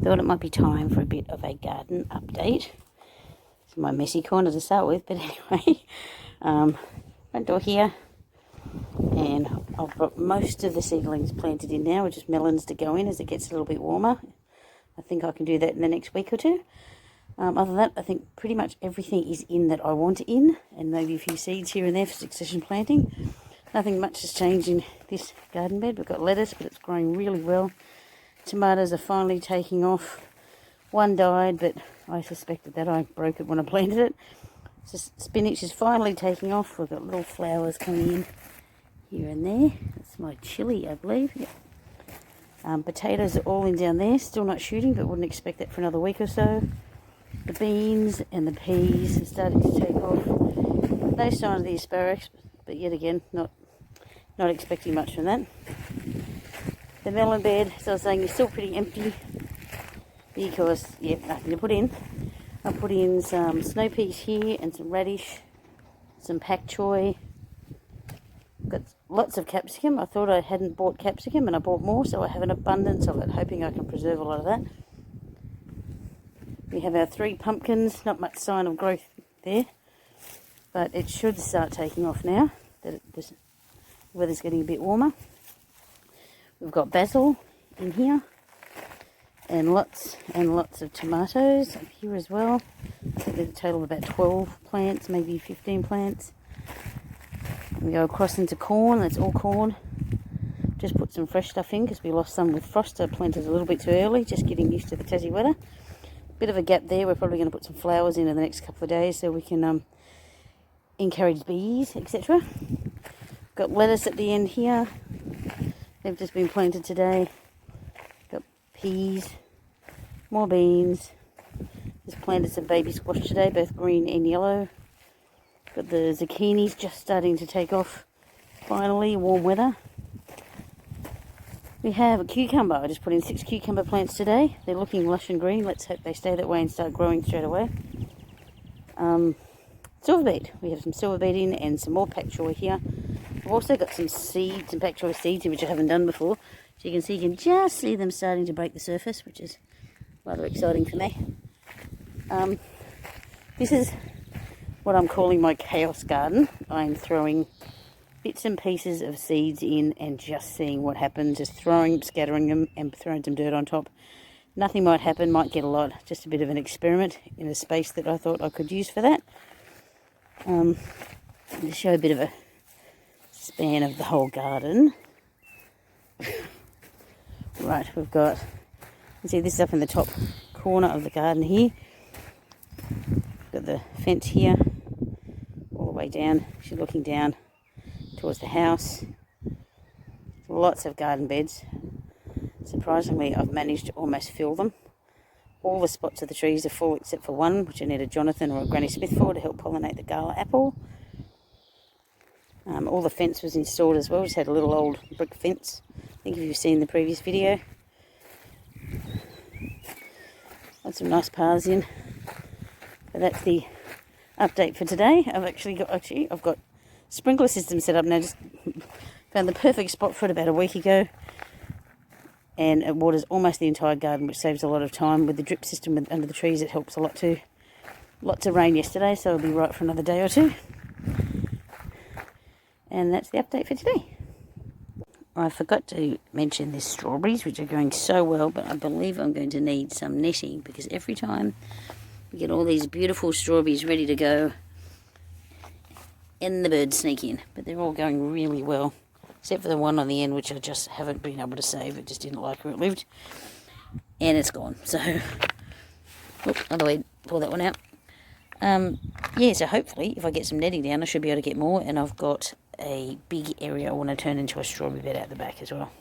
thought it might be time for a bit of a garden update. It's my messy corner to start with, but anyway, front door here, and I've got most of the seedlings planted in now, which is melons to go in as it gets a little bit warmer. I think I can do that in the next week or two. Other than that, I think pretty much everything is in that I want in, and maybe a few seeds here and there for succession planting. Nothing much has changed in this garden bed. We've got lettuce, but it's growing really well. Tomatoes are finally taking off. One died, but I suspected that. I broke it when I planted it. So spinach is finally taking off. We've got little flowers coming in here and there. That's my chilli, I believe. Yep. Potatoes are all in down there. Still not shooting, but wouldn't expect that for another week or so. The beans and the peas are starting to take off. No sign of the asparagus, but yet again, not expecting much from that. The melon bed, as I was saying, is still pretty empty because, yeah, nothing to put in. I put in some snow peas here and some radish, some pak choy. Got lots of capsicum. I thought I hadn't bought capsicum and I bought more, so I have an abundance of it, hoping I can preserve a lot of that. We have our 3 pumpkins, not much sign of growth there, but it should start taking off now that the weather's getting a bit warmer. We've got basil in here, and lots of tomatoes up here as well. I think there's a total of about 12 plants, maybe 15 plants. We go across into corn. That's all corn. Just put some fresh stuff in because we lost some with frost. I planted a little bit too early, just getting used to the Tassie weather. Bit of a gap there. We're probably going to put some flowers in the next couple of days so we can encourage bees, etc. Got lettuce at the end here. They've just been planted today. Got peas, more beans. Just planted some baby squash today, both green and yellow. Got the zucchinis just starting to take off. Finally, warm weather. We have a cucumber. I just put in 6 cucumber plants today. They're looking lush and green. Let's hope they stay that way and start growing straight away. Silver beet. We have some silver beet in and some more pak choy here. I've also got some seeds, some pak choy seeds here, which I haven't done before. So you can just see them starting to break the surface, which is rather exciting for me. This is what I'm calling my chaos garden. I'm throwing bits and pieces of seeds in and just seeing what happens. Just scattering them and throwing some dirt on top. Nothing might happen, might get a lot. Just a bit of an experiment in a space that I thought I could use for that. To show a bit of a span of the whole garden. Right, we've got, you see this is up in the top corner of the garden here. Got the fence here, all the way down. She's looking down towards the house. Lots of garden beds. Surprisingly, I've managed to almost fill them. All the spots of the trees are full except for one, which I need a Jonathan or a Granny Smith for to help pollinate the gala apple. All the fence was installed as well. Just had a little old brick fence. I think if you've seen the previous video. Got some nice paths in. But that's the update for today. I've got sprinkler system set up now. Just found the perfect spot for it about a week ago. And it waters almost the entire garden, which saves a lot of time. With the drip system under the trees, it helps a lot too. Lots of rain yesterday, so it'll be right for another day or two. And that's the update for today. I forgot to mention the strawberries, which are going so well, but I believe I'm going to need some netting because every time we get all these beautiful strawberries ready to go, and the birds sneak in. But they're all going really well, except for the one on the end, which I just haven't been able to save. It just didn't like where it lived, and it's gone. So, other way, pull that one out. Yeah, so hopefully, if I get some netting down, I should be able to get more, and I've got a big area I want to turn into a strawberry bed out the back as well.